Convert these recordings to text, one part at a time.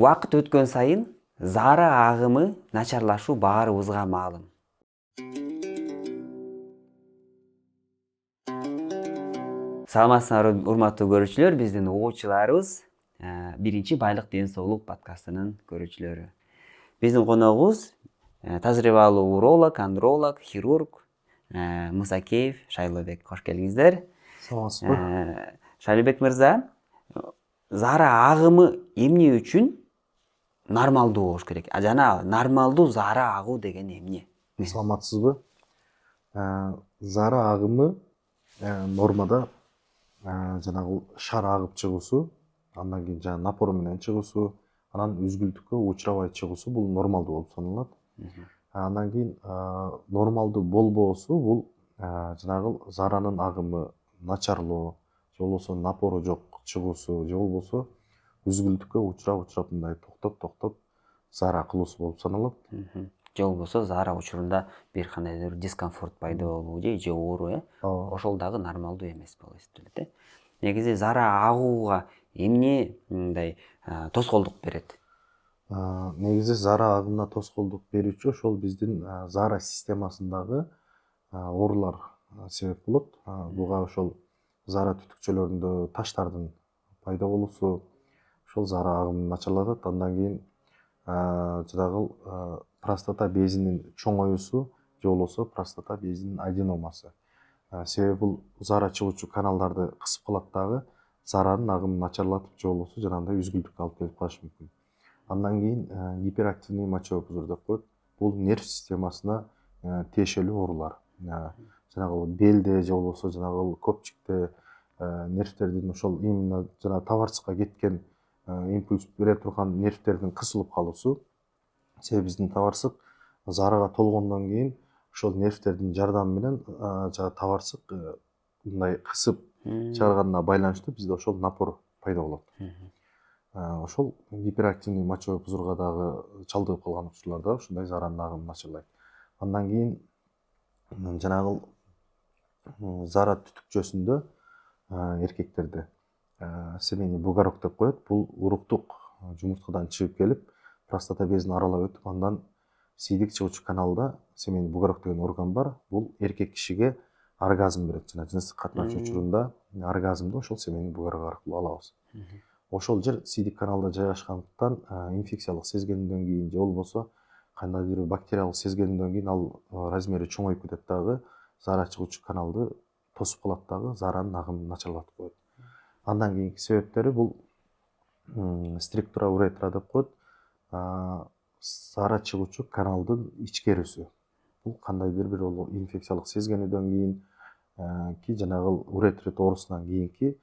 Убакыт өткөн сайын зара агымы начарлашуу баарыбызга маалым. Саламатсыздарбы урматтуу көрүүчүлөр, биздин угуучуларыбыз биринчи байлык ден соолук подкастынын көрүүчүлөрү. Биздин коногубуз тажрыйбалуу уролог, андролог, хирург Мусакеев Шайлообек. Кош келиңиздер. Саламатсызбы? Шайлообек мырза, зара агымы эмне үчүн нормалдуу болуш керек? Жана нормалдуу зара агуу деген эмне? Саламатсызбы? Зара агымы нормада жанагы шар агып чыгуусу, андан кийин жанагы напор менен чыгуусу, анан үзгүлтүккө учурабай чыгуусу бул нормалдуу болуп саналат. Андан кийин нормалдуу болбоосу бул жанагы заранын агымы начарлоо, же болбосо напору жок чыгуусу, же болбосо үзгүлтүккө учурап мындай токтоп зара кылуусу болуп саналат. Же болбосо зара учурунда бир кандайдыр дискомфорт пайда болуу же оору, ошол дагы нормалдуу эмес болуп эсептелет. Негизи зара агууга эмне мындай тоскоолдук берет? Негизи зара агымына тоскоолдук берүүчү ошол биздин зара системасындагы оорулар себеп болот. Буга ошол зара түтүкчөлөрүндө таштардын пайда болуусу ошол зара агымын начарлатат. Андан кийин жанагы простата безинин чоңоюусу же болбосо простата безинин аденомасы. Себеби бул зара чыгуучу каналдарды кысып калат дагы, заранын агымын начарлатып же болбосо жанагындай үзгүлтүккө алып келип калышы мүмкүн. Андан кийин гиперактивный мочевой пузырь деп коет. Бул нерв системасына тиешелүү оорулар. Жанагы белде же болбосо жанагы көпчүктө нервтердин ошол именно жанагы товарсыкка кеткен импульс бере турган нервтердин кысылып калуусу. Себеби биздин товарсык зарага толгондон кийин ошол нервтердин жардамы менен жанагы товарсык мындай кысып чыгарганына байланыштуу бизде ошол напор пайда болот. Ошол гиперактивный мочевой пузырьга дагы чалдыгып калган учурларда ушундай заранын агымын начарлайт. Андан кийин жанагы зара түтүкчөсүндө эркектерде семейный бугорок деп коет. Бул уруктук жумурткадан чыгып келип, простата безин аралап өтүп, андан сийдик чыгуучу каналда семейный бугорок деген орган бар. Бул эркек кишиге оргазм берет. Жана жыныстык катнаш учурунда оргазмды ошол семейный бугорок аркылуу алабыз. Ошол жер сийдик каналда жайгашкандыктан инфекциялык сезгенден кийин же болбосо кандайдыр бир бактериялык сезгенден кийин ал размери чоңоюп кетет дагы, зара чыгуучу каналды тосуп калат дагы, заранын агымын начарлатып коет. Андан кийинки себептери бул структура уретра деп коет. Зара чыгуучу каналдын ичкерүүсү. Бул кандайдыр бир инфекциялык сезгенүүдөн кийинки жанагы уретрит оорусунан кийинки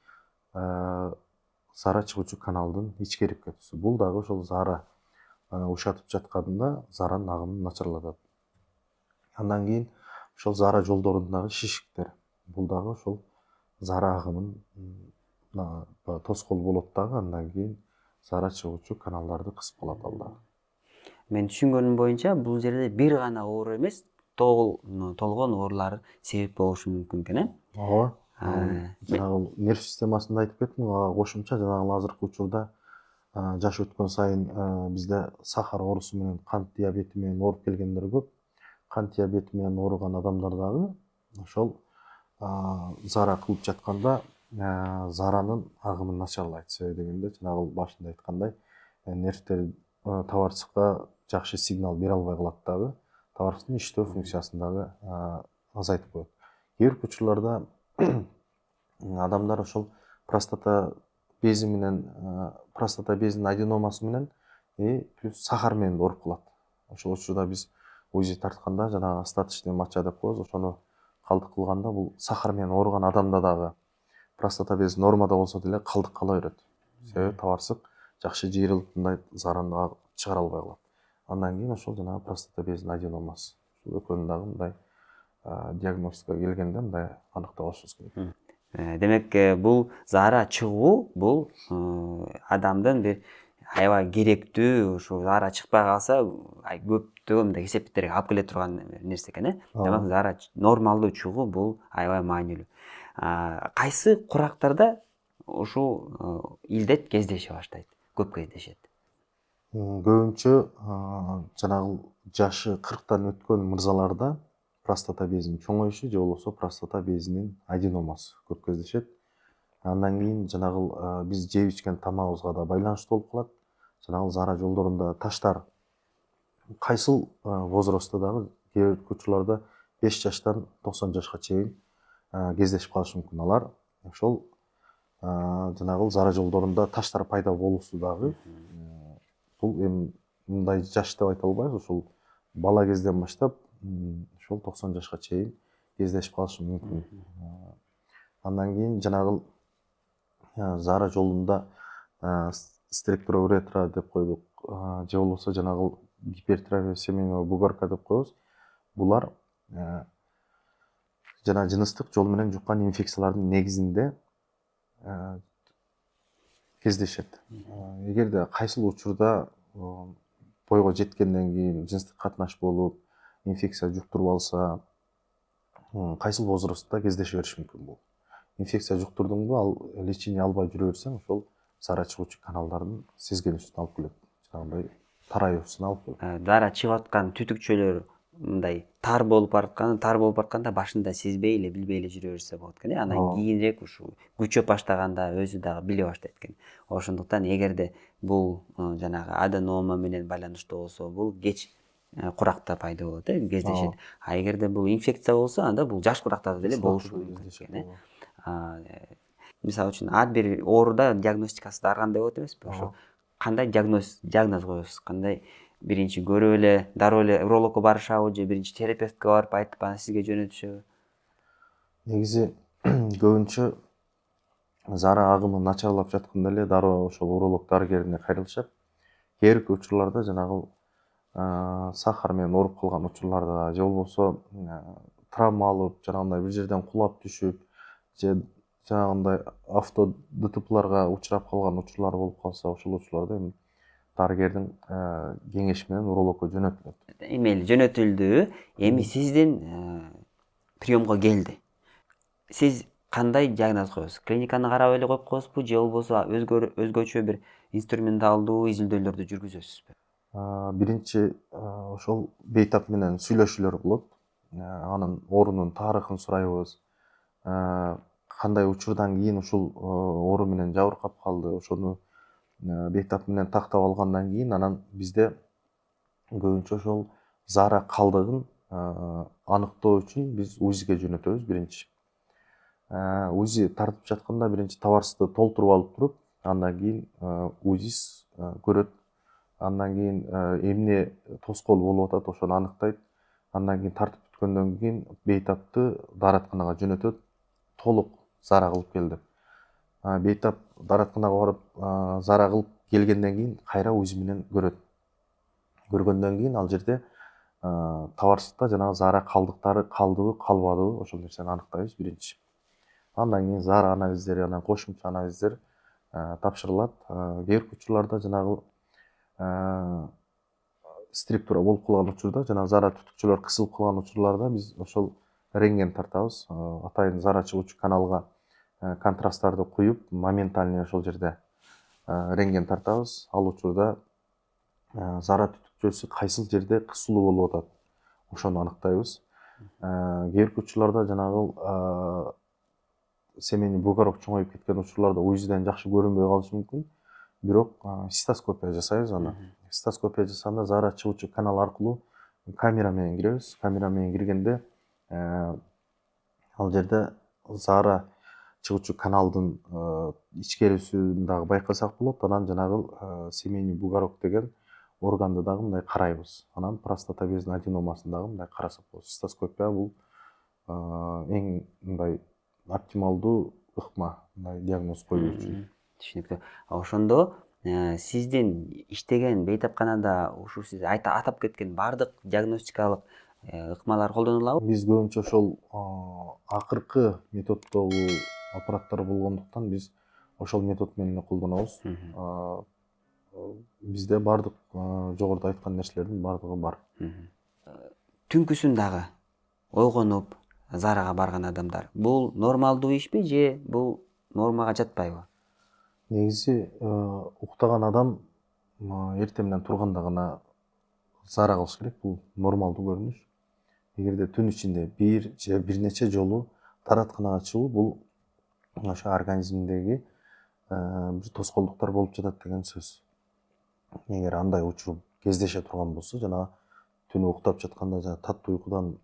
зара чыгуучу каналдын ичкерип кетүүсү. Бул дагы ошол зара ушатып жатканда заранын агымын начарлатат. Андан кийин ошол зара жолдорундагы шишиктер. Бул дагы ошол зара агымын тоскоол болот дагы, андан кийин зара чыгуучу каналдарды кысып калат ал дагы. Мен түшүнгөнүм боюнча бул жерде бир гана оору эмес, толгон оорулар себеп болушу мүмкүн экен, Ооба. Жанагы нерв системасында айтып кеттим, ага кошумча жанагы азыркы учурда жаш өткөн сайын бизде сахар оорусу менен, кант диабети менен ооруп келгендер көп. Кант диабети менен ооруган адамдар дагы ошол зара кылып жатканда заранын агымын начарлайт. Себеби дегенде жанагы башында айткандай, нервтер товарсыкка жакшы сигнал бере албай калат дагы, товарсыктын иштөө функциясын дагы азайтып коет. Кээ бир учурларда адамдар ошол простата бези менен, простата безинин аденомасы менен плюс сахар менен ооруп калат. Ошол учурда биз УЗИ тартканда жанагы остаточный моча деп коебуз, ошону калдык кылганда бул сахар менен ооруган адамда дагы простата бези нормада болсо деле калдык кала берет. Себеби товарсык жакшы жыйрылып мындай зараны чыгара албай калат. Андан кийин ошол жанагы простата безинин аденомасы. Ушул экөөнүн дагы мындай диагностикага келгенде мындай аныктап алышыбыз керек. Демек, бул зара чыгуу бул адамдын бир аябай керектүү, ушу зара чыкпай калса көптөгөн мындай кесепеттерге алып келе турган нерсе экен, Демек, зара нормалдуу чыгуу бул аябай маанилүү. Кайсы курактарда ушул илдет кездеше баштайт, көп кездешет? Көбүнчө жанагы жашы 40-тан өткөн мырзаларда простата безинин чоңоюшу же болбосо простата безинин аденомасы көп кездешет. Андан кийин жанагы биз жеп ичкен тамагыбызга да байланыштуу болуп калат. Жанагы зара жолдорунда таштар кайсыл возрастта дагы кээ бир учурларда 5 жаштан 90 жашка чейин кездешип калышы мүмкүн. Алар ошол жанагы зара жолдорунда таштар пайда болуусу дагы бул эми мындай жаш деп айта албайбыз. Ошол бала кезден баштап ошол 90 жашка чейин кездешип калышы мүмкүн. Андан кийин жанагы зара жолунда стректура уретра деп койдук, же болбосо жанагы гипертрофия семейного бугорка деп коебуз. Булар жана жыныстык жол менен жуккан инфекциялардын негизинде кездешет. Эгерде кайсыл учурда бойго жеткенден кийин жыныстык катнаш болуп инфекция жуктуруп алса, кайсыл возрастта кездеше бериши мүмкүн бул. Инфекция жуктурдуңбу, ал лечение албай жүрө берсең, ошол зара чыгуучу каналдардын сезгенүүсүнө алып келет. Жанагындай тараюусуна алып келет. Зара чыгып аткан түтүкчөлөр мындай тар болуп баратканда башында сезбей эле билбей эле жүрө берсе болот экен. Анан кийинирээк ушу күчөп баштаганда өзү дагы биле баштайт экен. Ошондуктан эгерде бул жанагы аденома менен байланыштуу болсо, бул кеч куракта пайда болот, кездешет. А эгерде бул инфекция болсо, анда бул жаш курактарда деле болушу мүмкүн. Мисалы үчүн ар бир ооруда диагностикасы да ар кандай болот эмеспи? Ошо кандай диагноз коесуз, кандай биринчи көрүп эле дароо эле урологко барышабы же биринчи терапевтке барып айтып анан сизге жөнөтүшөбү? Негизи көбүнчө зара агымы начарлап жатканда эле дароо ошол уролог дарыгерине кайрылышат. Кээ бир учурларда жанагы сахар менен ооруп калган учурларда же болбосо травма алып, жанагындай бир жерден кулап түшүп же жанагындай авто ДТПларга учурап калган учурлар болуп калса, ошол учурларда эми дарыгердин кеңеши менен урологко жөнөтүлөт. Эми эле жөнөтүлдү. Эми сиздин приемго келди. Сиз кандай диагноз коесуз? Клиниканы карап эле коюп коесузбу же болбосо өзгөчө бир инструменталдуу изилдөөлөрдү жүргүзөсүзбү? Биринчи ошол бейтап менен сүйлөшүүлөр болот. Анын оорунун тарыхын сурайбыз. Кандай учурдан кийин ушул оору менен жабыркап калды, ошону бейтап менен тактап алгандан кийин анан бизде көбүнчө ошол зара калдыгын аныктоо үчүн биз УЗИге жөнөтөбүз биринчи. УЗИ тартып жатканда биринчи табарсызды толтуруп алып туруп, андан кийин УЗИ көрөт. Андан кийин эмне тоскоол болуп атат, ошону аныктайт. Андан кийин тартып бүткөндөн кийин бейтапты дааратканага жөнөтөт, толук зара кылып кел деп. Бейтап дааратканага барып зара кылып келгенден кийин кайра УЗИ менен көрөт. Көргөндөн кийин ал жерде табарсызда жанагы зара калдыктары калдыбы, калбадыбы, ошол нерсени аныктайбыз биринчи. Андан кийин зара анализдери, анан кошумча анализдер тапшырылат. Кээ бир учурларда жанагы структура болуп калган учурда, жана зара түтүкчөлөр кысылып калган учурларда биз ошол рентген тартабыз. Атайын зара чыгуучу каналга контрасттарды куюп, моментальный ошол жерде рентген тартабыз. Ал учурда зара түтүкчөсү кайсыл жерде кысылуу болуп атат, ошону аныктайбыз. Кээ бир учурларда жанагы семейный бугорок чоңоюп кеткен учурларда УЗИден жакшы көрүнбөй калышы мүмкүн. Бирок цистоскопия жасайбыз аны. Цистоскопия жасаганда зара чыгуучу канал аркылуу камера менен киребиз. Камера менен киргенде ал жерде зара чыгуучу каналдын ичкерисин дагы байкасак болот. Анан жанагы семейный бугорок деген органды дагы мындай карайбыз. Анан простата безинин аденомасын дагы мындай карасак болот. Цистоскопия бул эң мындай оптималдуу ыкма мындай диагноз коюу үчүн. Түшүнүктүү. Ошондо сиздин иштеген бейтапканада ушу сиз атап кеткен бардык диагностикалык ыкмалар колдонулабы? Биз көбүнчө ошол акыркы методдогу аппараттар болгондуктан биз ошол метод менен колдонобуз. Бизде бардык жогоруда айткан нерселердин бардыгы бар. Түнкүсүн дагы ойгонуп зарага барган адамдар, бул нормалдуу ишпи же бул нормага жатпайбы? Негизи уктаган адам эртең менен турганда гана зара кылыш керек. Бул нормалдуу көрүнүш. Эгерде түн ичинде бир же бир нече жолу дааратканага чыгуу, бул ошо организмдеги бир тоскоолдуктар болуп жатат деген сөз. Эгер андай учур кездеше турган болсо, жанагы түнү уктап жатканда жана таттуу уйкудан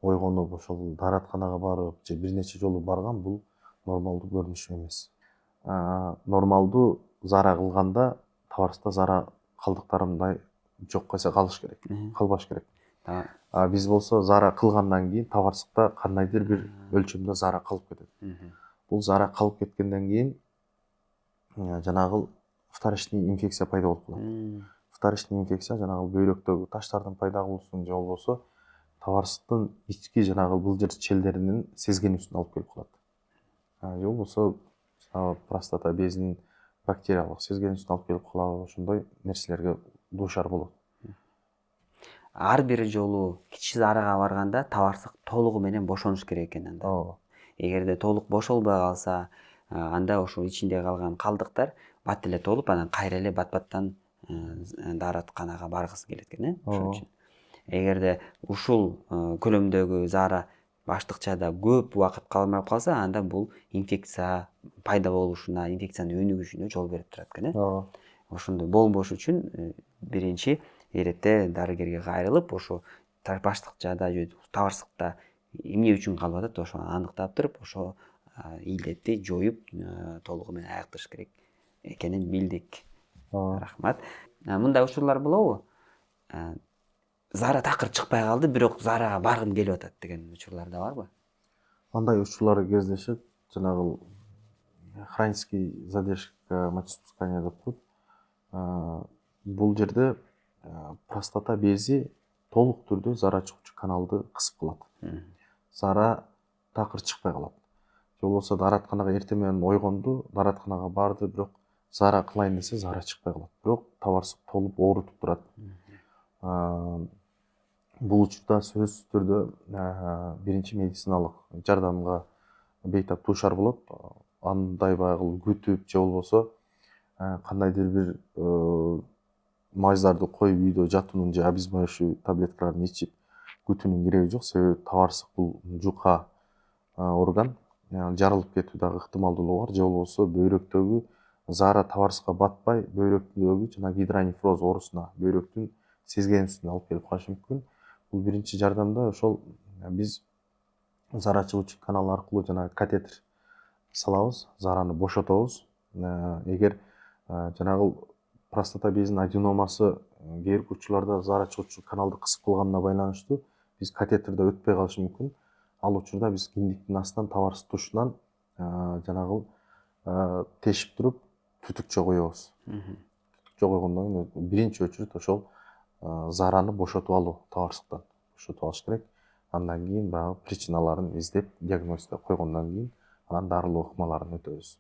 ойгонуп ошол дааратканага барып же бир нече жолу барган, бул нормалдуу көрүнүш эмес. Нормалдуу зара кылганда табарыскта зара калдыктары мындай жок калыш керек, калбаш керек. Биз болсо зара кылгандан кийин табарыскта кандайдыр бир өлчөмдө зара калып кетет. Бул зара калып кеткенден кийин жанагы вторичный инфекция пайда болуп калат. Вторичный инфекция жанагы бөйрөктөгү таштардын пайда кылуусун же болбосо табарыштын ички жанагы былжыр челдеринин сезгенүүсүнө алып келип калат. Же болбосо простата безинин бактериялык сезгенүүсүнө алып келип калат. Ошондой нерселерге дуушар болот. Ар бир жолу кичи зарага барганда табарсык толугу менен бошонуш керек экен анда. Ооба. Эгерде толук бошолбой калса, анда ошол ичинде калган калдыктар бат эле толуп, анан кайра эле бат-баттан дааратканага баргысы келет экен, ошон үчүн. Эгерде ушул көлөмдөгү зара баштыкчада көп убакыт калмай калса, анда бул инфекция пайда болушуна, инфекциянын өнүгүшүнө жол берип турат экен. Ошондой болбош үчүн биринчи эретте дарыгерге кайрылып, ошо баштыкчада же табарсыкта эмне үчүн калып атат, ошону аныктап туруп, ошо илдетти жоюп толугу менен аякташ керек экенин билдик. Рахмат. Мындай учурлар болобу? Зара такыр чыкпай калды, бирок зарага баргым келип атат деген учурлар да барбы? Андай учурлар кездешет. Жанагы хронический задержка мочеиспускания деп коет. Бул жерде простата бези толук түрдө зара чыгуучу каналды кысып калат. Зара такыр чыкпай калат. Же болбосо дааратканага эртең менен ойгонду, дааратканага барды, бирок зара кылайын десе зара чыкпай калат. Бирок табарсык толуп оорутуп турат. Бул учурда сөзсүз түрдө биринчи медициналык жардамга бейтап дуушар болот. Андай байгыл күтүп же болбосо кандайдыр бир мазьдарды коюп үйдө жатуунун же обезболивающий таблеткаларын ичип күтүүнүн кереги жок. Себеби табарсык бул жука орган, жарылып кетүү дагы ыктымалдуулугу бар. Же болбосо бөйрөктөгү зара табарыскка батпай, бөйрөктөгү жана гидронефроз оорусуна, бөйрөктүн сезгенүүсүнө алып келип калышы мүмкүн. Бул биринчи жардамда ошол биз зара чыгуучу канал аркылуу жанагы катетер салабыз, зараны бошотобуз. Эгер жанагы простата безинин аденомасы кээ бир учурларда зара чыгуучу каналды кысып калганына байланыштуу биз катетерде өтпөй калышы мүмкүн. Ал учурда биз киндиктин астынан табарсык тушунан жанагы тешип туруп түтүкчө коебуз. Түтүкчө койгондон кийин биринчи очередь ошол зараны бошотуп алуу, табарсыктан бошотуп алыш керек. Андан кийин баягы причиналарын издеп, диагностика койгондон кийин анан дарылоо ыкмаларын өтөбүз.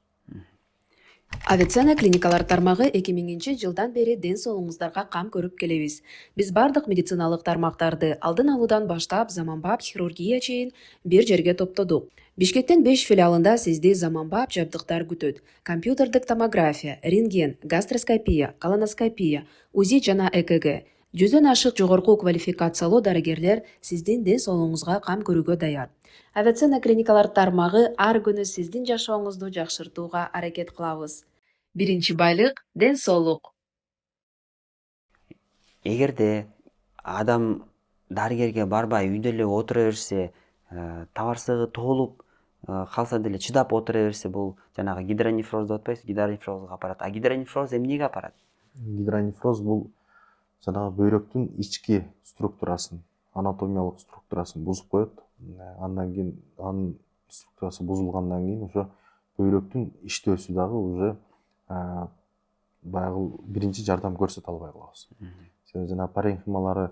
Авиценна клиникалар тармагы 2000-жылдан бери ден соолугуңуздарга кам көрүп келебиз. Биз бардык медициналык тармактарды алдын алуудан баштап заманбап хирургия чейин бир жерге топтодук. Бишкектин 5 филиалында сизди заманбап жабдыктар күтөт. Компьютердик томография, рентген, гастроскопия, колоноскопия, УЗИ жана ЭКГ. 100дөн ашык жогорку квалификациялуу дарыгерлер сиздин ден соолугуңузга кам көрүүгө даяр. Авиценна клиникалар тармагы ар күнү сиздин жашооңузду жакшыртууга аракет кылабыз. Биринчи байлык – ден соолук. Эгерде адам дарыгерге барбай үйдө эле отура берсе, табарсыгы толуп калса деле чыдап отура берсе, бул жанагы гидронефроз деп атпайсызбы? Гидронефрозго апарат. Гидронефроз эмнеге апарат? Гидронефроз бул жанагы бөйрөктүн ички структурасын, анатомиялык структурасын бузуп коет. Андан кийин анын структурасы бузулгандан кийин ошо бөйрөктүн иштөөсү дагы уже баягы биринчи жардам көрсөтө албай калабыз. Себеби жанагы паренхималары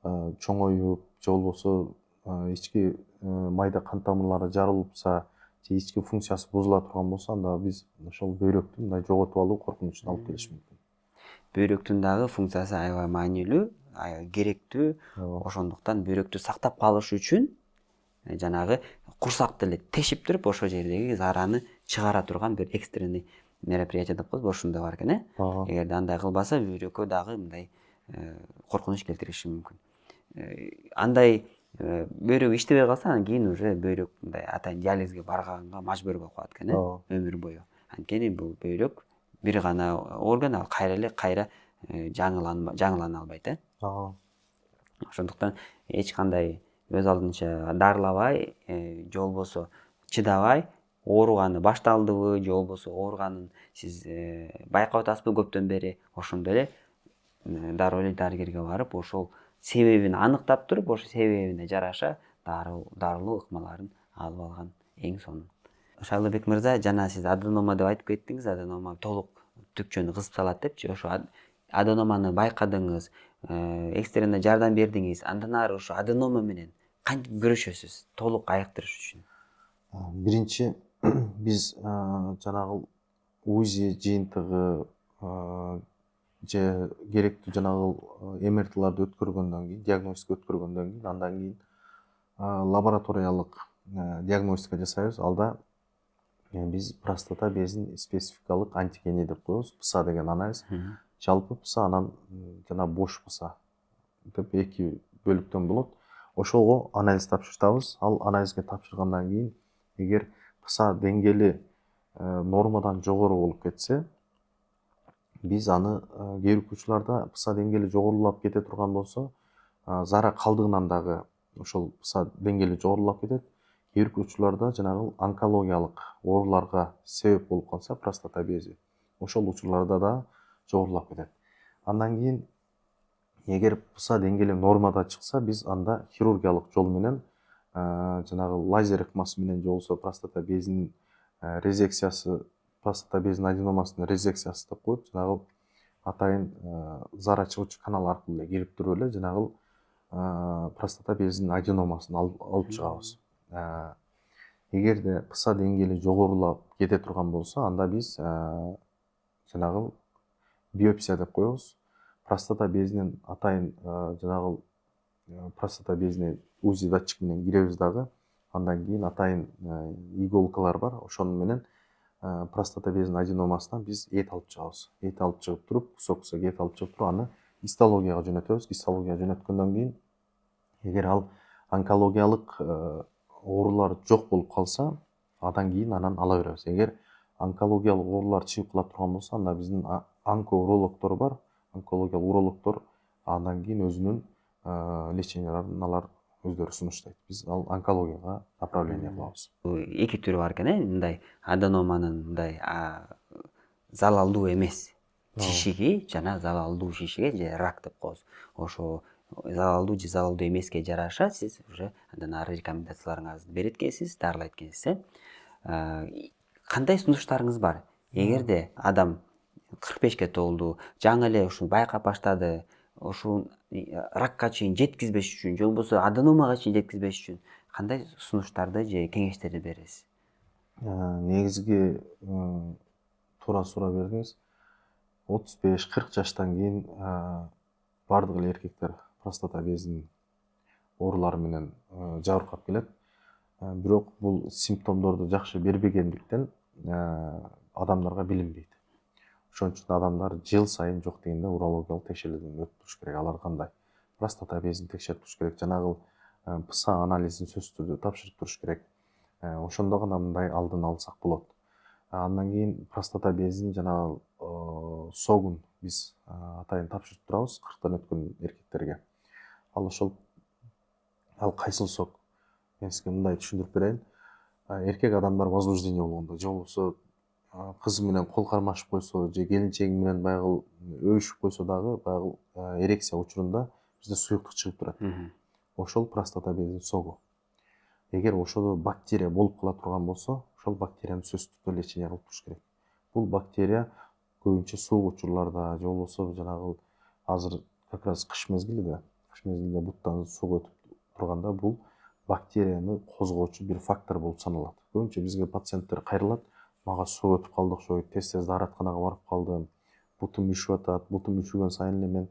чоңоюп, же болбосо ички майда кан тамырлары жарылыпса, же ички функциясы бузула турган болсо, анда биз ошол бөйрөктү мындай жоготуп алуу коркунучуна алып келиши мүмкүн. Бөйрөктүн дагы функциясы аябай маанилүү, аябай керектүү. Ошондуктан бөйрөктү сактап калыш үчүн жанагы курсакты эле тешип туруп, ошол жердеги зараны чыгара турган бир экстренный мероприятие деп коебуз, ошондо бар экен. Ага. Эгерде андай кылбаса бөйрөккө дагы мындай коркунуч келтириши мүмкүн. Андай бөйрөгү иштебей калса анан кийин уже бөйрөк мындай атайын диализге барганга мажбур болуп калат экен, өмүр бою. Анткени бул бөйрөк бир гана орган, ал кайра жаңылана албайт. Ага. Ошондуктан эч кандай өз алдынча дарылабай, же болбосо чыдабай, ооруганы башталдыбы, же болбосо ооруганын сиз байкап атасызбы көптөн бери, ошондо эле дароо эле дарыгерге барып, ошол себебин аныктап туруп, ошол себебине жараша дарылуу ыкмаларын алып алган эң сонун. Шайлообек мырза, жана сиз аденома деп айтып кеттиңиз, аденома толук түкчөнү кысып салат депчи. Ошо аденоманы байкадыңыз, экстренный жардам бердиңиз. Андан ары ошо аденома менен кантип күрөшөсүз толук айыктырыш үчүн? Биринчи биз жанагы УЗИ жыйынтыгы же керектүү жанагы МРТларды өткөргөндөн кийин, диагностика өткөргөндөн кийин, андан кийин лабораториялык диагностика жасайбыз. Алда биз простата безин спецификалык антигени деп коебуз, ПСА деген анализ. Жалпы ПСА анан жана бош ПСА деп эки бөлүктөн болот. Ошого анализ тапшыртабыз. Ал анализге тапшыргандан кийин, эгер ПСА деңгээли нормадан жогору болуп кетсе, биз аны кээ бир учурларда ПСА деңгээли жогорулап кете турган болсо, зара калдыгынан дагы ошол ПСА деңгээли жогорулап кетет. Кээ бир учурларда жанагы онкологиялык ооруларга себеп болуп калса, простата бези, ошол учурларда да жогорулап кетет. Андан кийин эгер ПСА деңгээли нормада чыкса, биз анда хирургиялык жол менен жанагы лазер ыкмасы менен, же болбосо простата безинин резекциясы, простата безинин аденомасынын резекциясы деп коет. Жанагы атайын зара чыгуучу канал аркылуу эле кирип туруп эле жанагы простата безинин аденомасын алып чыгабыз. Эгерде ПСА деңгээли жогорулап кете турган болсо, анда биз жанагы биопсия деп коебуз. Простата безинин атайын жанагы простата безине УЗИ датчик менен киребиз дагы. Андан кийин атайын иголкалар бар. Ошону менен простата безинин аденомасынан биз эт алып чыгабыз. Эт алып чыгып туруп, кусок эт алып чыгып туруп, аны гистологияга жөнөтөбүз. Гистологияга жөнөткөндөн кийин, эгер ал онкологиялык оорулар жок болуп калса, андан кийин анан ала беребиз. Эгер онкологиялык оорулар чыгып кала турган болсо, анда биздин онкоурологдор бар. Онкологиялык урологдор андан кийин өзүнүн леченияларын алар өздөрү сунуштайт. Биз ал онкологияга направление кылабыз. Эки түрү бар экен, мындай аденоманын мындай залалдуу эмес шишиги жана залалдуу шишиге же рак деп коебуз. Ошо залалдуу же залалдуу эмеске жараша сиз уже андан ары рекомендацияларыңызды берет экенсиз, дарылайт экенсиз. Кандай сунуштарыңыз бар? Эгерде адам 45-ке толду, жаңы эле ушуну байкап баштады, ушул ракка чейин жеткизбеш үчүн, же болбосо аденомага чейин жеткизбеш үчүн кандай сунуштарды же кеңештерди бересиз? Негизги туура суроо бердиңиз. 35-40 жаштан кийин бардык эле эркектер простата безинин оорулары менен жабыркап келет. Бирок бул симптомдорду жакшы бербегендиктен адамдарга билинбейт. Ошон үчүн адамдар жыл сайын жок дегенде урологиялык текшерүүдөн өтүп туруш керек. Алар кандай? Простата безин текшерип туруш керек. Жанагы ПСА анализин сөзсүз түрдө тапшырып туруш керек. Ошондо гана мындай алдын алсак болот. Андан кийин простата безинин жанагы согун биз атайын тапшырып турабыз 40тан өткөн эркектерге. Ал кайсыл сок? Мен сизге мындай түшүндүрүп берейин. Эркек адамдар возбуждение болгондо, же болбосо кызы менен кол кармашып койсо, же келинчеги менен баягы өбүшүп койсо дагы, баягы эрекция учурунда бизде суюктук чыгып турат. Ошол простата безинин согу. Эгер ошодо бактерия болуп кала турган болсо, ошол бактерияны сөзсүз түрдө лечение кылып туруш керек. Бул бактерия көбүнчө суук учурларда, же болбосо жанагы азыр как раз кыш мезгилинде буттан суу өтүп турганда, бул бактерияны козгоочу бир фактор болуп саналат. Көбүнчө бизге пациенттер кайрылат, мага суу өтүп калды окшойт, тез дааратканага барып калдым, бутум үшүп атат, бутум үшүгөн сайын эле мен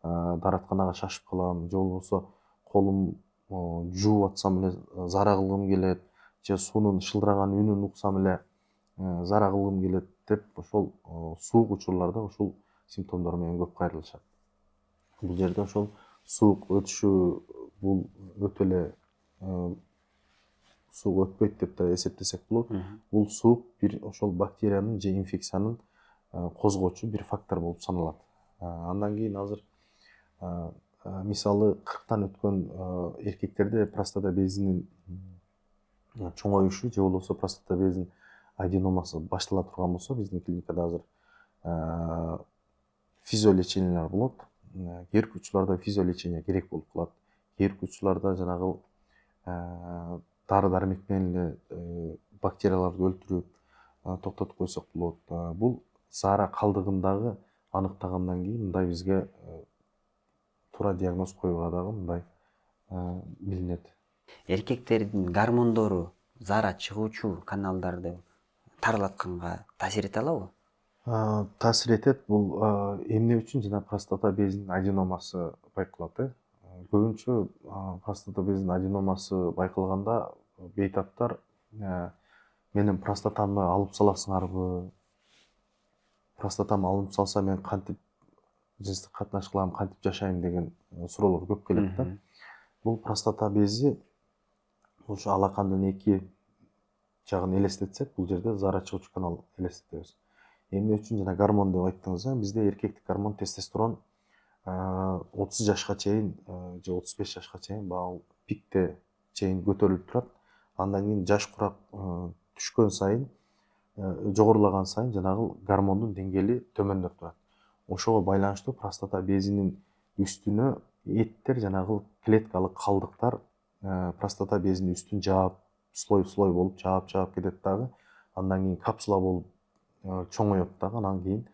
дааратканага шашып калам, же болбосо колум жууп атсам эле зара кылгым келет, же суунун шылдыраган үнүн уксам эле зара кылгым келет деп ошол суук учурларда ушул симптомдор менен көп кайрылышат. Бул жерде ошол суук өтүшү бул өтө эле суук өтпөйт деп да эсептесек болот. Бул суук бир ошол бактериянын же инфекциянын козгоочу бир фактор болуп саналат. Андан кийин азыр мисалы 40тан өткөн эркектерде простата безинин чоңоюшу же болбосо простата безинин аденомасы баштала турган болсо, биздин клиникада азыр физиолечениялар болот. Кээ бир учурларда физиолечение керек болуп калат. Кээ бир учурларда жанагы дары дармек менен эле бактерияларды өлтүрүп токтотуп койсок болот. Бул заара калдыгындагы аныктагандан кийин мындай бизге туура диагноз коюуга дагы мындай билинет. Эркектердин гормондору заара чыгуучу каналдарды таралатканга таасир эте алабы? Таасир этет. Бул эмне үчүн жана простата безинин аденомасы байкалат. Көбүнчө простата безинин аденомасы байкалганда бейтаптар менин простатамды алып саласыңарбы? Простатам алынып салса мен кантип жыныстык катнаш кылам, кантип жашайм деген суроолор көп келет да. Бул простата бези ошо алакандын эки жагын элестетсек, бул жерде заара чыгуучу канал элестетебиз. Эмне үчүн жана гормон деп айттыңыз, бизде эркектик гормон тестостерон 30 жашка чейин же 35 жашка чейин баал пикте чейин көтөрүлүп турат. Андан кийин жаш курап түшкөн сайын, жогорулаган сайын жанагы гормондун деңгээли төмөндөп турат. Ошого байланыштуу простата безинин үстүнө эттер, жанагы клеткалык калдыктар простата безинин үстүн жаап, слой болуп жаап кетет дагы. Андан кийин капсула болуп чоңоет дагы. Анан кийин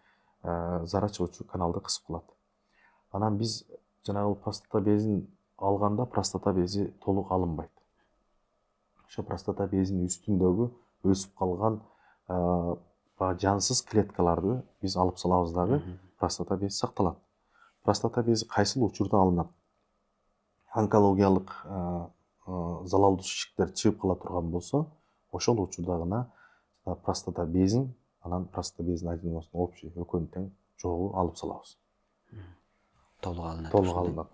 заара чыгуучу каналды кысып калат. Анан биз жанагы простата безин алганда простата бези толук алынбайт. Ошо простата безинин үстүндөгү өсүп калган жансыз клеткаларды биз алып салабыз дагы, простата бези сакталат. Простата бези кайсыл учурда алынат? Онкологиялык залалдуу шишиктер чыгып кала турган болсо, ошол учурда гана простата безин, анан простата безинин аденомасынын общий экөөнүн тең жогу алып салабыз. Толук алынат. Толук алынат.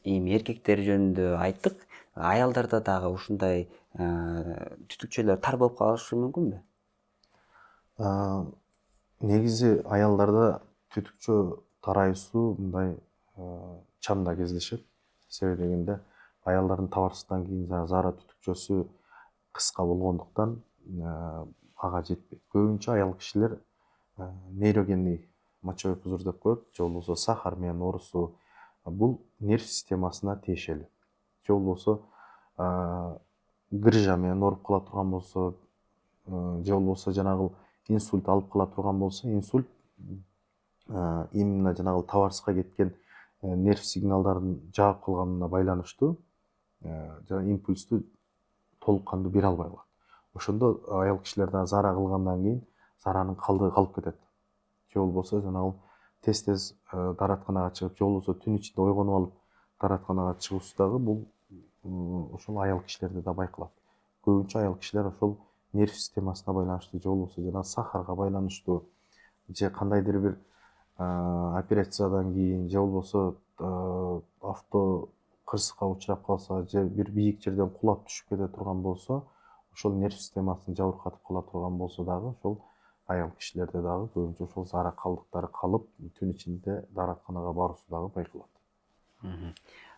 Эми эркектер жөнүндө айттык. Аялдарда дагы ушундай түтүкчөлөр тар болуп калышы мүмкүнбү? Негизи аялдарда түтүкчө тарайуусу мындай чанда кездешет. Себеби дегенде аялдардын табарсыздан кийин заара түтүкчөсү кыска болгондуктан ага жетпейт. Көбүнчө аял кишилер нейрогенный мочевой пузырь деп коет, же болбосо сахар менен оорусу. Бул нерв системасына тиешелүү. Же болбосо грыжа менен ооруп кала турган болсо, же болбосо жанагы инсульт алып кала турган болсо, инсульт именно жанагы табарсызга кеткен нерв сигналдарын жаап калганына байланыштуу жана импульсту толук кандуу бере албай калат. Ошондо аял кишилер да заара кылгандан кийин зааранын калдыгы калып кетет. Же болбосо жанагы тез дааратканага чыгып, же болбосо түн ичинде ойгонуп алып дааратканага чыгуусу дагы бул ошол аял кишилерде да байкалат. Көбүнчө аял кишилер ошол нерв системасына байланыштуу, же болбосо жана сахарга байланыштуу, же кандайдыр бир операциядан кийин, же болбосо авто кырсыкка учурап калса, же бир бийик жерден кулап түшүп кете турган болсо, ошол нерв системасын жабыркатып кала турган болсо дагы ошол аял кишилерде дагы көбүнчө ошол заара калдыктары калып, түн ичинде дааратканага баруусу дагы байкалат.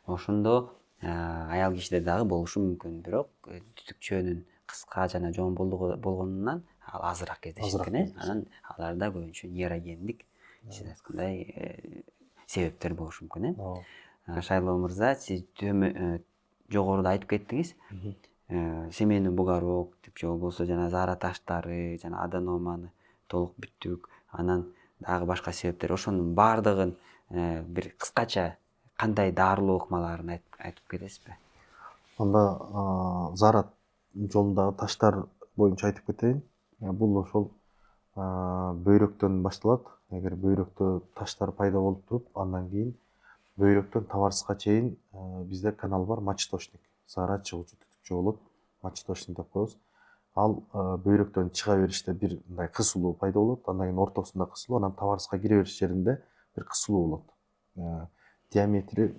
Ошондо аял кишиде дагы болушу мүмкүн, бирок түтүкчөнүн кыска жана жоон болгонунан ал азыраак кездешет экен. Анан аларда көбүнчө нейрогендик сиз айткандай себептер болушу мүмкүн. Шайлоо мырза, сиз жогоруда айтып кеттиңиз, семейный бугорок деп, же болбосо жана заара таштары, жана аденоманы толук бүттүк, анан дагы башка себептер. Ошонун баардыгын бир кыскача кандай дарылоо ыкмаларын айтып кетесизби? Анда заара жолундагы таштар боюнча айтып кетейин. Бул ошол бөйрөктөн башталат. Эгер бөйрөктө таштар пайда болуп туруп, андан кийин бөйрөктөн табарсызга чейин бизде канал бар, мочеточник. Заара чыгуучу түтүкчө болот, мочеточник деп коебуз. ал бөйрөктөн чыга бериште бир мындай кысылуу пайда болот, андан кийин ортосунда кысылуу, анан табарыска кире бериш жеринде бир кысылуу болот. Диаметри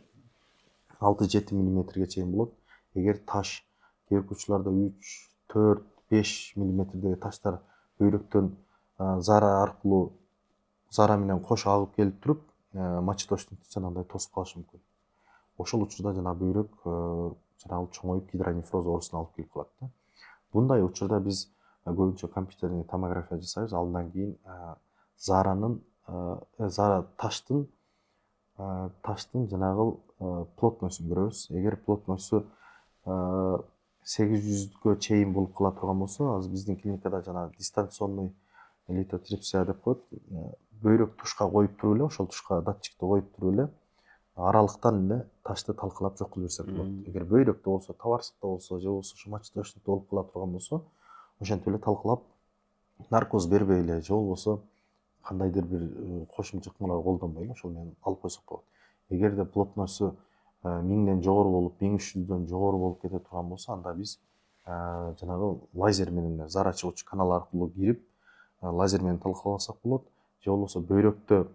6-7 миллиметрге чейин болот. Эгер таш кээ бир учурларда 3, 4, 5 миллиметрдеги таштар бөйрөктөн зара аркылуу зара менен кош агып келип туруп, мочеточтун жанагындай тосуп калышы мүмкүн. Ошол учурда жана бөйрөк жанагы чоңоюп гидронефроз оорусуна алып келип калат да. Bunday учурда биз көбүнчө компьютерный томография жасайбыз. Андан кийин зара таштын жанагы плотностун көрөбүз. Эгер плотносту 800гө чейин болуп кала турган болсо, азыр биздин клиникада жана дистанционный литотрипсия деп коет. Бөйрөк тушка коюп туруп эле, ошол тушка датчикти коюп туруп эле аралыктан эле ташты талкалап жок кылып берсек болот. Эгер бөйрөктө болсо, табарсыкта болсо, же болбосо ушу мочеточникте болуп кала турган болсо, ошентип эле талкалап наркоз бербей эле, же болбосо кандайдыр бир кошумча ыкмалар колдонбой эле ошол менен алып койсок болот. Эгерде плотносту 1000ден жогору болуп, 1300дөн жогору болуп кете турган болсо, анда биз жанагы лазер менен зара чыгуучу канал аркылуу кирип, лазер менен талкаласак болот. Же болбосо бөйрөктө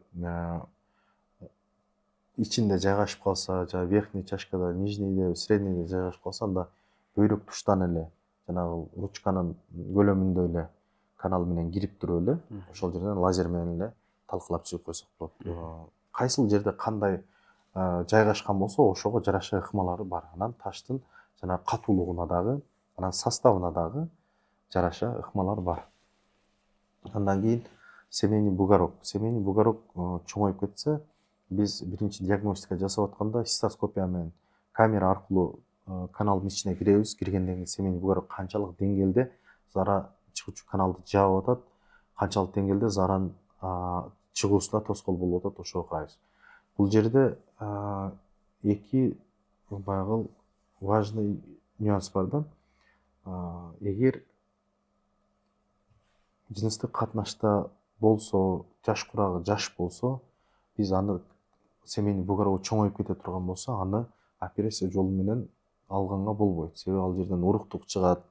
ичинде жайгашып калса, жана верхний чашкада, нижнийде, среднийде жайгашып калса, анда бөйрөк туштан эле жанагы ручканын көлөмүндө эле канал менен кирип туруп эле, ошол жерден лазер менен эле талкалап чыгып койсок болот. Кайсыл жерде кандай жайгашкан болсо, ошого жараша ыкмалары бар. Анан таштын жана катуулугуна дагы, анан составына дагы жараша ыкмалар бар. Андан кийин семейный бугорок. Семейный бугорок чоңоюп кетсе, биз биринчи диагностика жасап атканда цистоскопия менен камера аркылуу каналдын ичине киребиз. Киргенден кийин семейный бугорок канчалык деңгээлде зара чыгуучу каналды жаап атат, канчалык деңгээлде заранын чыгуусуна тоскоол болуп атат, ошого карайбыз. Бул жерде эки баягы важный нюанс бар да. Эгер жыныстык катнашта болсо, жаш курагы жаш болсо, биз аны семейный бугорогу чоңоюп кете турган болсо, аны операция жолу менен алганга болбойт. Себеби ал жерден уруктук чыгат.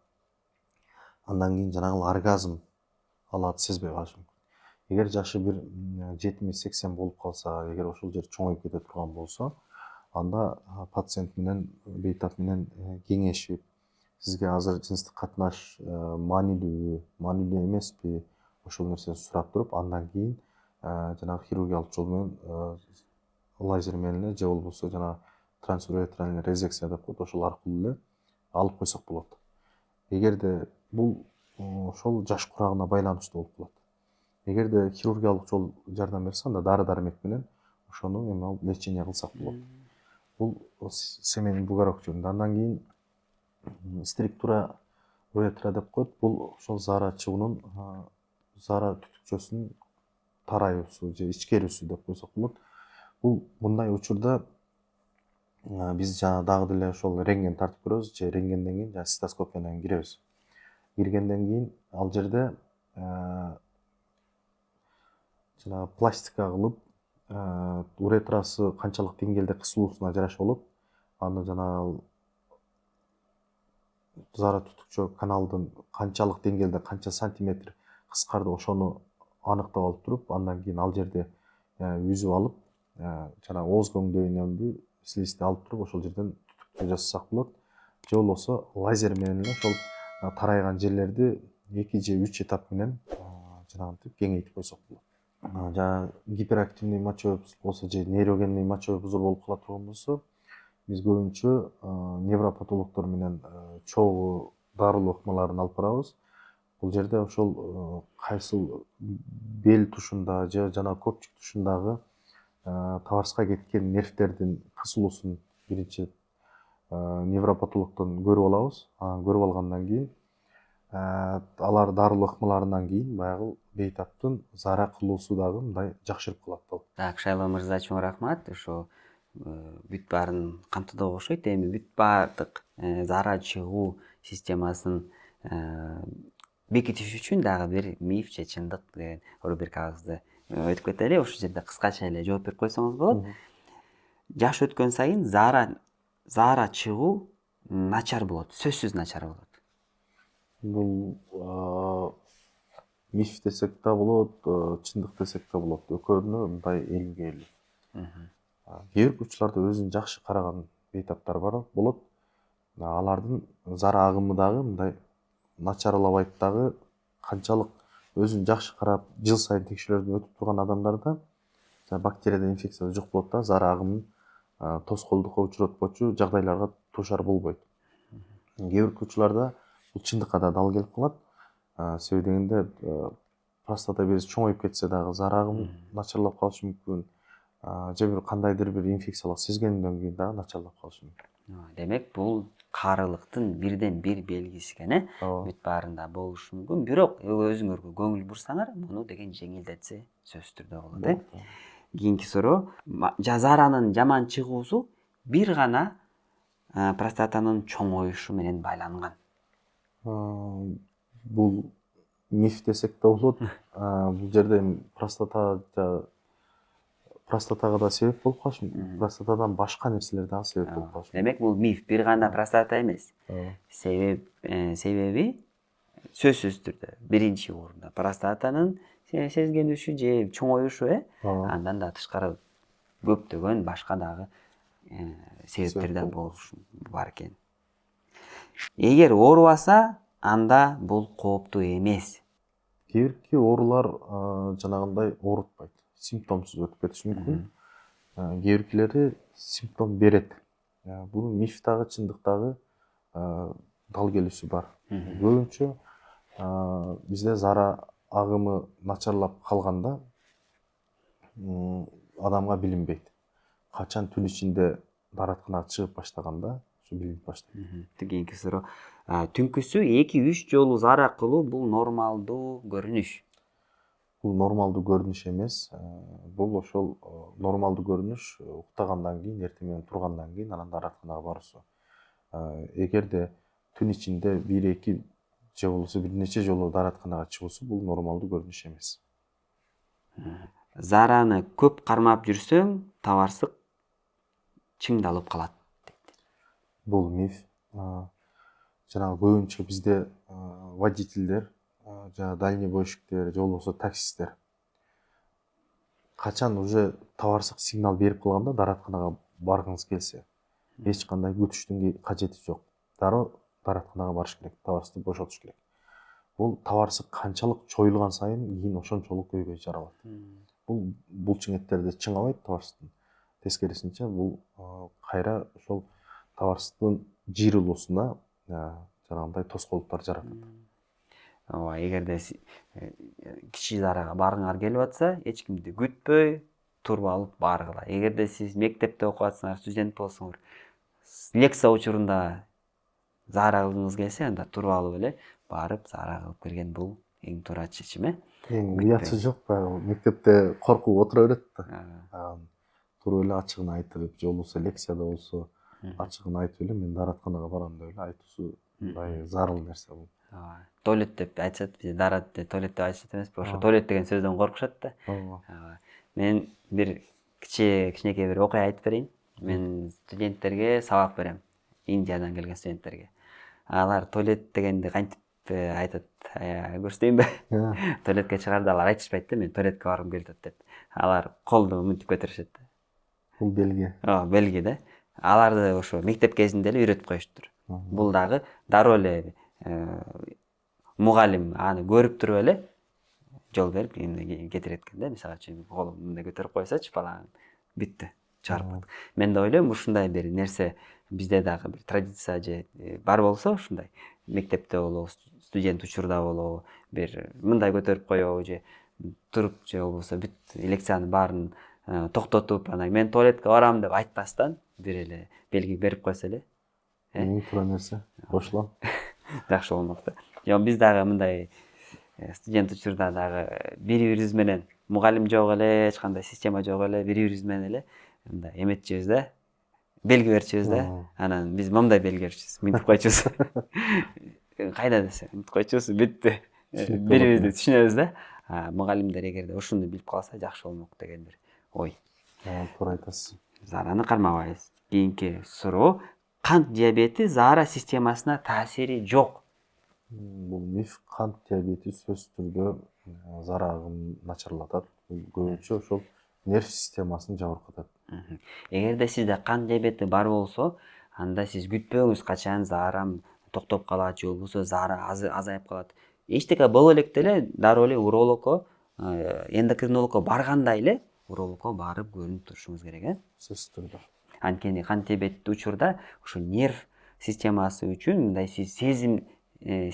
Андан кийин жанагы оргазм алат сезбей калышы мүмкүн. Эгер жашы бир 70-80 болуп калса, эгер ошол жер чоңоюп кете турган болсо, анда пациент менен, бейтап менен кеңешип, сизге азыр жыныстык катнаш маанилүүбү, маанилүү эмеспи, ошол нерсени сурап туруп, андан кийин жанагы хирургиялык жол менен лазер менен эле, же болбосо жанагы трансуретральный резекция деп коет, ошол аркылуу эле алып койсок болот. Эгерде бул ошол жаш курагына байланыштуу болуп калат. Эгерде хирургиялык жол жардам берсе, анда дары-дармек менен ошону эме алып лечение кылсак болот. Бул семейный бугорок жөнүндө. Андан кийин структура уретра деп коет. Бул ошол зара чыгуунун, зара түтүкчөсүнүн тарайуусу же ичкерүүсү деп койсок болот. Бул мындай учурда биз жана дагы деле ошол рентген тартып көрөбүз, же рентгенден кийин жана цистоскопиядан киребиз. Киргенден кийин ал жерде жана пластика кылып, уретрасы канчалык деңгээлде кысылуусуна жараша болот. Аны жанагы зара түтүкчө каналдын канчалык деңгээлде, канча сантиметр кыскарды, ошону аныктап алып туруп, андан кийин ал жерде үзүп алып, жана ооз көңдөйүнөнбү, слизди алып туруп, ошол жерден түтүктү жасасак болот. Же болбосо лазер менен эле ошол тарайган жерлерди 2 же 3 этап менен жанагынтип кеңейтип койсок болот. Жана гиперактивный мочевой пузыр болсо же нейрогенный мочевой пузыр болуп кала турган болсо, биз көбүнчө невропатологдор менен чогуу дарылоо ыкмаларын алып барабыз. Бул жерде ошол кайсыл бел тушунда же жана көпчүк тушундагы табарыска кеткен нервтердин кысылуусун биринчи невропатологдон көрүп алабыз. Анан көрүп алгандан кийин алар дарылоо ыкмаларынан кийин баягы бейтаптын зара кылуусу дагы мындай жакшырып калат. Так, Шайлоо мырза, чоң рахмат. Ошо бүт баарын камтыдык окшойт. Эми бүт баардык зара чыгуу системасын бекитиш үчүн дагы бир миф же чындык деген рубрикабызды өтүп кетели. Ошол жерде кыскача эле жооп берип койсоңуз болот. Жаш өткөн сайын зара чыгуу начар болот, сөзсүз начар болот. Бул миф десек да болот, чындык десек да болот. Экөөнү мындай элгилүү. Кээ бир учурларда өзүн жакшы караган бейтаптар бар болот. Алардын зара агымы дагы мындай начарлабайт дагы, канчалык өзүн жакшы карап, жыл сайын текшерүүдөн өтүп турган адамдарда бактериядан инфекция жок болот да, зара агымын тоскоолдукка учуротпочу жагдайларга дуушар болбойт. Кээ бир учурларда бул чындыкка да дал келип калат. Себеби дегенде простата бези чоңоюп кетсе дагы зара агымы начарлап калышы мүмкүн. Же бир кандайдыр бир инфекциялык сезгенден кийин дагы начарлап калышы мүмкүн. Демек бул карылыктын бирден бир белгиси экен, Ооба. бүт баарында болушу мүмкүн. Бирок өзүңөргө көңүл бурсаңар, муну деген жеңилдетсе сөзсүз түрдө болот, Кийинки суроо. Заранын жаман чыгуусу бир гана простатанын чоңоюшу менен байланган. Бул миф десек да болот. Бул жерде простатага да себеп болуп калышы мүмкүн. Простатадан башка нерселер дагы себеп болуп калышы мүмкүн. Демек бул миф, бир гана простата эмес. Себеби сөзсүз түрдө биринчи орунда простатанын сезгенүшү же чоңоюшу, андан да тышкары көптөгөн башка дагы себептер да болушу бар экен. Эгер оорубаса, анда бул кооптуу эмес. Кээ бирки оорулар жанагындай оорутпайт, симптомсуз өтүп кетиши мүмкүн. Кээ биркилери симптом берет. Бунун миф дагы чындык дагы дал келиши бар. Көбүнчө бизде зара агымы начарлап калганда адамга билинбейт. Качан түн ичинде дааратканага чыгып баштаганда ушу билинип баштайт. Кийинки суроо. Түнкүсү 2-3 жолу зара кылуу бул нормалдуу көрүнүш. Бул нормалдуу көрүнүш эмес. Бул ошол нормалдуу көрүнүш уктагандан кийин, эртең менен тургандан кийин анан дааратканага баруусу. Эгерде түн ичинде 1-2 же болбосо бир нече жолу дааратканага чыгуусу бул нормалдуу көрүнүш эмес. Зараны көп кармап жүрсөң, табарсык чыңдалып калат. Бул миф. Жанагы көбүнчө бизде водительдер, дальнебойщиктер же болбосо таксисттер качан уже табарсык сигнал берип калганда дааратканага баргыңыз келсе, эч кандай күтүштүн кажети жок. Дароо дааратканага барыш керек, табарсыкты бошотуш керек. Бул табарсык канчалык чоюлган сайын кийин ошончолук көйгөй жаралат. Бул булчуңеттерди чыңабайт табарсыктын. Тескерисинче бул кайра ошол табарсыктын жыйрылуусуна жанагындай тоскоолдуктар жаратат. Эгерде кичи зарага баргыңар келип атса, эч кимди күтпөй, туруп алып баргыла. Эгерде сиз мектепте окуп атсаңар, студент болсоңор, лекция учурунда зара кылгыңыз келсе, анда туруп алып эле барып зара кылып келген бул эң туура чечим, Эң уятсы жок, баягы мектепте коркуп отура берет да. Туруп эле ачыгын айтып, же болбосо лекцияда болсо ачыгын айтып эле мен дааратканага барам деп эле айтуусу мындай зарыл нерсе бул. Туалет деп айтышат, бизде туалет деп айтышат эмеспи? Ошо туалет деген сөздөн коркушат да. Мен бир кичинекей бир окуя айтып берейин. Мен студенттерге сабак берем, Индиядан келген студенттерге. Алар туалет дегенди кантип айтат, көрсөтөйүнбү? Туалетке чыгаарда алар айтышпайт да, мен туалетке баргым келип атат деп. Алар колду мынтип көтөрүшөт да. Бул белги. Белги да. Аларды ошо мектеп кезинде эле үйрөтүп коюштур. Бул дагы дароо эле мугалим аны көрүп туруп эле жол берип кетирет экен да. Мисалы үчүн колун мындай көтөрүп койсочу, балаң бүттү, чыгарып. Мен да ойлойм, ушундай бир нерсе бизде дагы бир традиция же бар болсо, ушундай мектепте болобу, студент учурда болобу, бир мындай көтөрүп коебу же туруп же болбосо бүт лекцияны баарын токтотуп, анан мен туалетке барам деп айтпастан бир эле белги берип койсо эле. Эң туура нерсе. Кошулам. Жакшы болмок да. Жок, биз дагы мындай студент учурда дагы бири-бирибиз менен мугалим жок эле, эч кандай система жок эле, бири-бирибиз менен эле мындай эметчүбүз да, белги берчүбүз да. Анан биз момундай белги берчүбүз, мынтип койчубуз. Кайда десе, мынтип койчубуз, бүттү. Бирибизди түшүнөбүз да. Мугалимдер эгерде ушуну билип калса жакшы болмок деген бир ой. Туура айтасыз. Зараны кармабайбыз. Кийинки суроо. Кант диабети зара системасына таасири жок. Бул миф. Кант диабети сөзсүз түрдө зара агымын начарлатат. Бул көбүнчө ошол нерв системасын жабыркатат. Эгерде сизде кант диабети бар болсо, анда сиз күтпөңүз качан заарам токтоп калат же болбосо заара азайып калат. Эчтеке боло электе эле дароо эле урологко, эндокринологко баргандай эле урологко барып көрүнүп турушуңуз керек, Сөзсүз түрдө. Анткени кант диабеттүү учурда ошо нерв системасы үчүн мындай сиз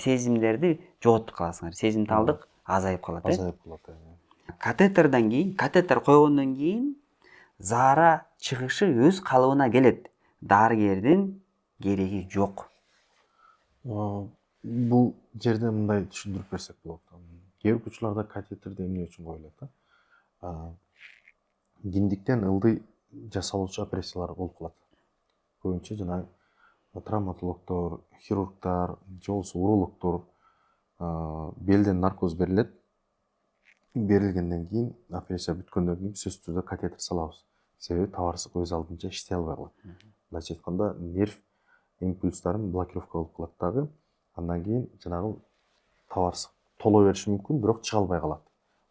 сезимдерди жоготуп каласыңар. Сезимталдык азайып калат, Азайып калат. Катетер койгондон кийин заара чыгышы өз калыбына келет. Дарыгердин кереги жок. Бул жерде мындай түшүндүрүп берсек болот. Кээ бир учурларда катетерди эмне үчүн коюлат? Киндиктен ылдый жасалуучу операциялар болуп калат. Көбүнчө жанагы травматологдор, хирургдар же болбосо урологдор белден наркоз берилет. Берилгенден кийин, операция бүткөндөн кийин сөзсүз түрдө катетер салабыз. Себеби табарсык өз алдынча иштей албай калат. Мындайча айтканда, нерв импульстарын блокировка кылып калат дагы. Андан кийин жанагы табарсык толо бериши мүмкүн, бирок чыга албай калат.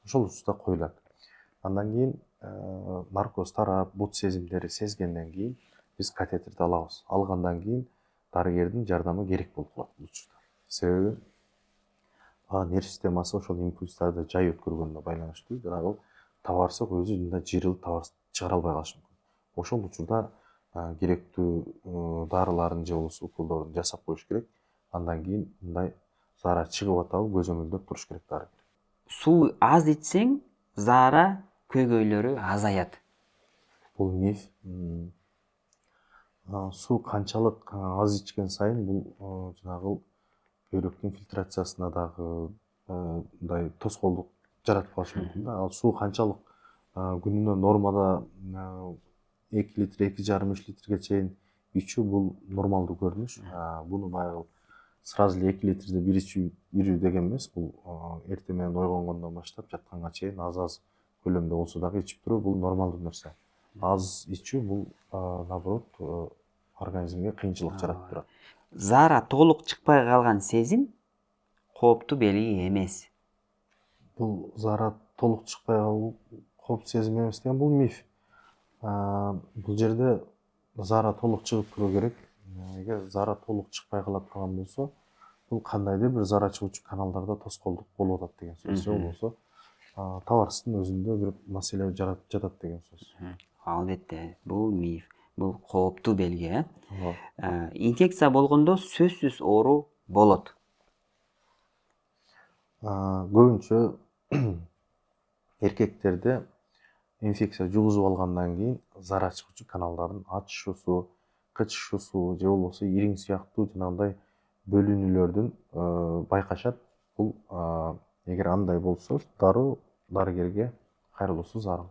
Ошол учурда коюлат. Андан кийин наркоз тарап, бут сезимдери сезгенден кийин биз катетерди алабыз. Алгандан кийин дарыгердин жардамы керек болуп калат бул учурда. Себеби нерв системасы ошол импульстарды жай өткөргөнүнө байланыштуу жанагы табарсык өзү мындай жыйрылып табарсык чыгара албай калышы мүмкүн. Ошол учурда керектүү дарыларын же болбосо уколдорун жасап коюш керек. Андан кийин мындай заара чыгып атабы көзөмөлдөп туруш керек дарыгер. Суу аз ичсең, заара көйгөйлөрү азаят. Бул миф. Суу канчалык аз ичкен сайын бул жанагы бөйрөктүн фильтрациясына дагы мындай тоскоолдук жаратып калышы мүмкүн да. Ал суу канчалык күнүнө нормада 2 литр, 2,5-3 литрге чейин ичүү бул нормалдуу көрүнүш. Буну баягы сразу эле 2 литрди бир ирүү деген эмес. Бул эртең менен ойгонгондон баштап жатканга чейин аз көлөмдө болсо дагы ичип туруу бул нормалдуу нерсе. Аз ичүү бул наоборот организмге кыйынчылык жаратып турат. Заара толук чыкпай калган сезим кооптуу белги эмес. Бул заара толук чыкпай калуу кооп сезим эмес деген бул миф. Бул жерде заара толук чыгып туруу керек. Эгер заара толук чыкпай кала турган болсо, бул кандайдыр бир заара чыгуучу каналдарда тоскоолдук болуп атат деген сөз. Же болбосо табарсыктын өзүндө бир маселе жаратып жатат деген сөз. Албетте, бул миф. Бул кооптуу белги, Инфекция болгондо сөзсүз оору болот. Көбүнчө эркектерде инфекция жугузуп алгандан кийин заара чыгуучу каналдардын ачышуусу, кычышуусу же болбосо ириң сыяктуу жанагындай бөлүнүүлөрдүн байкашат. Бул эгер андай болсо, дарыгерге кайрылуусу зарыл.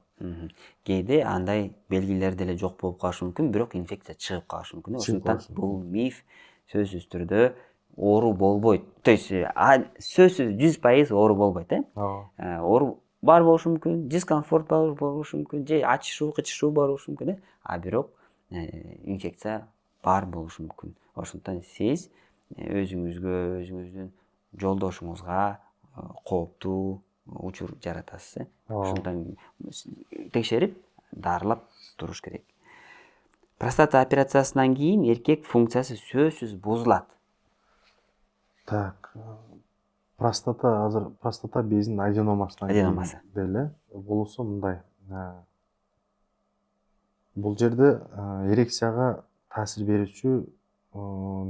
Кээде андай белгилер деле жок болуп калышы мүмкүн, бирок инфекция чыгып калышы мүмкүн. Ошондуктан бул миф сөзсүз түрдө оору болбойт. То есть сөзсүз 100% оору болбойт, Оору бар болушу мүмкүн, дискомфорт бар болушу мүмкүн, же ачышуу, кычышуу бар болушу мүмкүн, бирок инфекция бар болушу мүмкүн. Ошондуктан сиз өзүңүзгө, өзүңүздүн жолдошуңузга кооптуу учур жаратасыз, Ошондуктан текшерип, дарылап туруш керек. Простата операциясынан кийин эркек функциясы сөзсүз бузулат. Простата безинин аденомасынан кийин деле болсо мындай. Бул жерде эрекцияга таасир берүүчү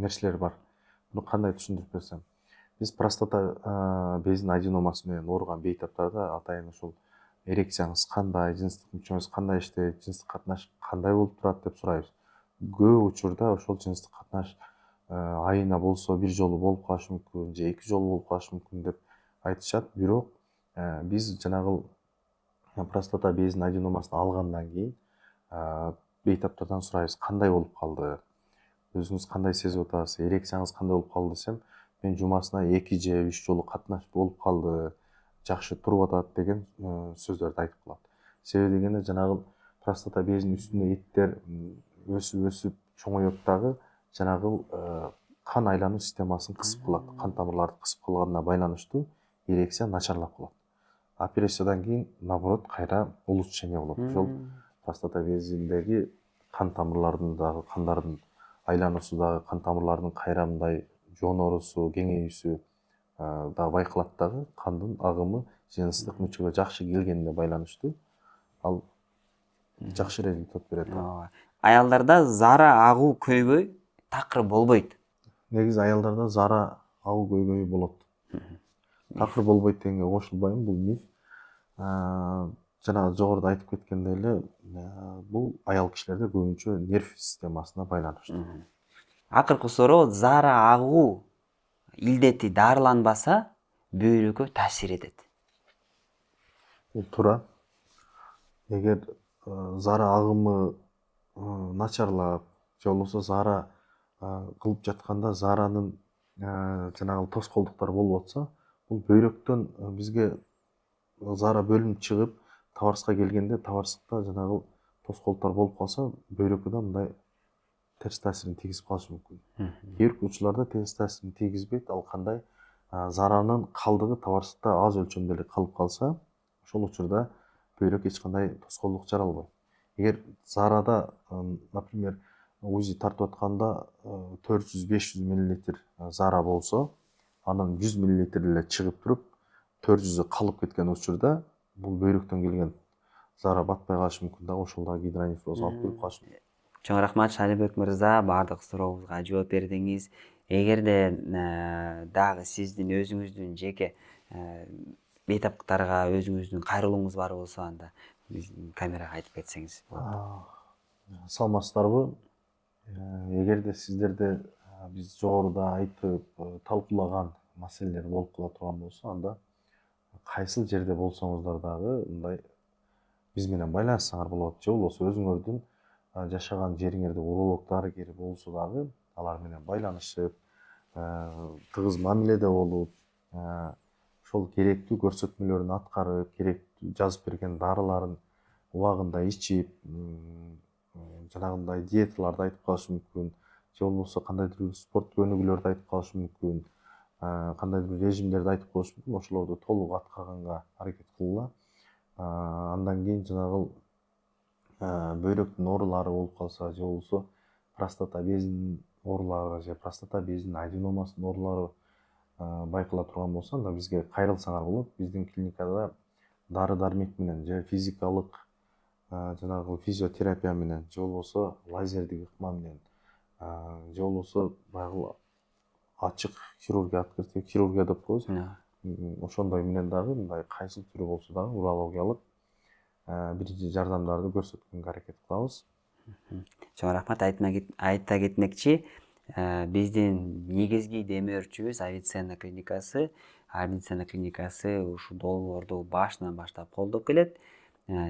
нерселер бар. Буну кандай түшүндүрүп берсем? Биз простата безинин аденомасы менен ооруган бейтаптарда атайын ошол эрекцияңыз кандай, жыныстык мүчөңүз кандай иштейт, жыныстык катнаш кандай болуп турат деп сурайбыз. Көп учурда ошол жыныстык катнаш айына болсо бир жолу болуп калышы мүмкүн, же 2 жолу болуп калышы мүмкүн деп айтышат. Бирок биз жанагы простата безинин аденомасын алгандан кийин бейтаптардан сурайбыз, кандай болуп калды, өзүңүз кандай сезип атасыз, эрекцияңыз кандай болуп калды десем, мен жумасына 2 же 3 жолу катнаш болуп калды, жакшы туруп атат деген сөздөрдү айтып калат. Себеби дегенде жанагы простата безинин үстүндө эттер өсүп чоңоет дагы жанагы кан айлануу системасын кысып калат, кан тамырларды кысып калганына байланыштуу эрекция начарлап калат. Операциядан кийин наоборот кайра улучшение болот. Ошол простата безиндеги кан тамырлардын дагы кандардын айлануусундагы кан тамырлардын кайра мындай жонорусу, кеңейүүсү дагы байкалат дагы, кандын агымы жыныстык мүчөгө жакшы келгенине байланыштуу ал жакшы результат берет. Аялдарда зара агуу көйгөй такыр болбойт. Негизи аялдарда зара агуу көйгөйү болот. Такыр болбойт дегенге кошулбайм, бул миф. Жана жогоруда айтып кеткендей эле, бул аял кишилерде көбүнчө нерв системасына байланыштуу. Акыркы суроо, зара агуу илдети дарыланбаса бөйрөккө таасир этет. Бул туура. Эгер зара агымы начарлап, же болбосо зара кылып жатканда заранын жанагы тоскоолдуктар болуп атса, бул бөйрөктөн бизге зара бөлүнүп чыгып, табарыска келгенде табарыскта жанагы тоскоолдуктар болуп калса, бөйрөккө да мындай терс таасирин тийгизип калышы мүмкүн. Кээ бир учурларда терс таасирин тийгизбейт, ал кандай? Заранын калдыгы табарыскта аз өлчөмдө эле калып калса, ошол учурда бөйрөк эч кандай тоскоолдук жаралбайт. Эгер зарада, например, УЗИ тартып атканда 400-500 мл зара болсо, анан 100 мл эле чыгып туруп, 400 калып кеткен учурда, бул бөйрөктөн келген зара батпай калышы мүмкүн дагы, ошол дагы гидронефрозго алып келип калышы мүмкүн. Чоң рахмат Шалибек мырза, баардык сурообузга жооп бердиңиз. Эгерде дагы сиздин өзүңүздүн жеке бейтаптарга өзүңүздүн кайрылууңуз бар болсо, анда камерага айтып кетсеңиз болот. Саламатсыздарбы? Эгерде сиздерде биз жогоруда айтып талкуулаган маселелер болуп кала турган болсо, анда кайсыл жерде болсоңуздар дагы мындай биз менен байланышсаңар болот. Же болбосо өзүңөрдүн жашаган жериңерде уролог дарыгери болсо дагы алар менен байланышып, тыгыз мамиледе болуп, ошол керектүү көрсөтмөлөрүн аткарып, керектүү жазып берген дарыларын убагында ичип, жанагындай диеталарды айтып калышы мүмкүн, же болбосо кандайдыр бир спорт көнүгүүлөрдү айтып калышы мүмкүн, кандайдыр бир режимдерди айтып коюшу мүмкүн. Ошолорду толук аткарганга аракет кылгыла. Андан кийин жанагы бөйрөктүн оорулары болуп калса, же болбосо простата безинин оорулары же простата безинин аденомасынын оорулары байкала турган болсо, анда бизге кайрылсаңар болот. Биздин клиникада дары дармек менен же физикалык жанагы физиотерапия менен, же болбосо лазердик ыкма менен, же болбосо баягы ачык хирургия, открытый хирургия деп коебуз. Ошондой менен дагы мындай кайсыл түрү болсо дагы урологиялык биринчи жардамдарды көрсөткөнгө аракет кылабыз. Чоң рахмат. Айта кетмекчи, биздин негизги демөөрчүбүз Авиценна клиникасы. Авиценна клиникасы ушул долбоорду башынан баштап колдоп келет.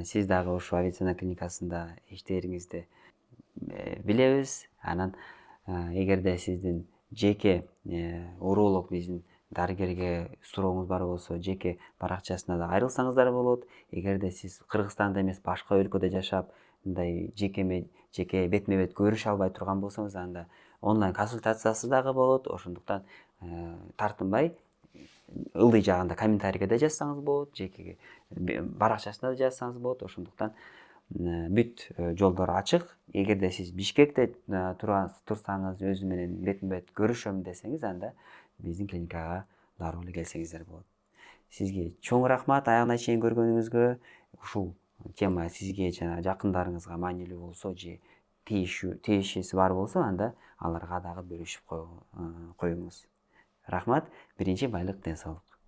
Сиз дагы ушул Авиценна клиникасында иштериңизди билебиз. Анан эгерде сиздин жеке уролог биздин дарыгерге сурооңуз бар болсо, жеке баракчасына да айрылсаңыздар болот. Эгерде сиз Кыргызстанда эмес, башка өлкөдө жашап, мындай жеке бетме бет көрүшө албай турган болсоңуз, анда онлайн консультациясы дагы болот. Ошондуктан тартынбай, ылдый жагында комментарийге да жазсаңыз болот, жеке баракчасына да жазсаңыз болот. Ошондуктан бүт жолдор ачык. Эгерде сиз Бишкекте турсаңыз, өзү менен бетме бет көрүшөм десеңиз, анда биздин клиникага дароо эле келсеңиздер болот. Сизге чоң рахмат аягына чейин көргөнүңүзгө. Ушул тема сизге жана жакындарыңызга маанилүү болсо, же тиешеси бар болсо, анда аларга дагы бөлүшүп коюңуз. Рахмат. Биринчи байлык, ден соолук.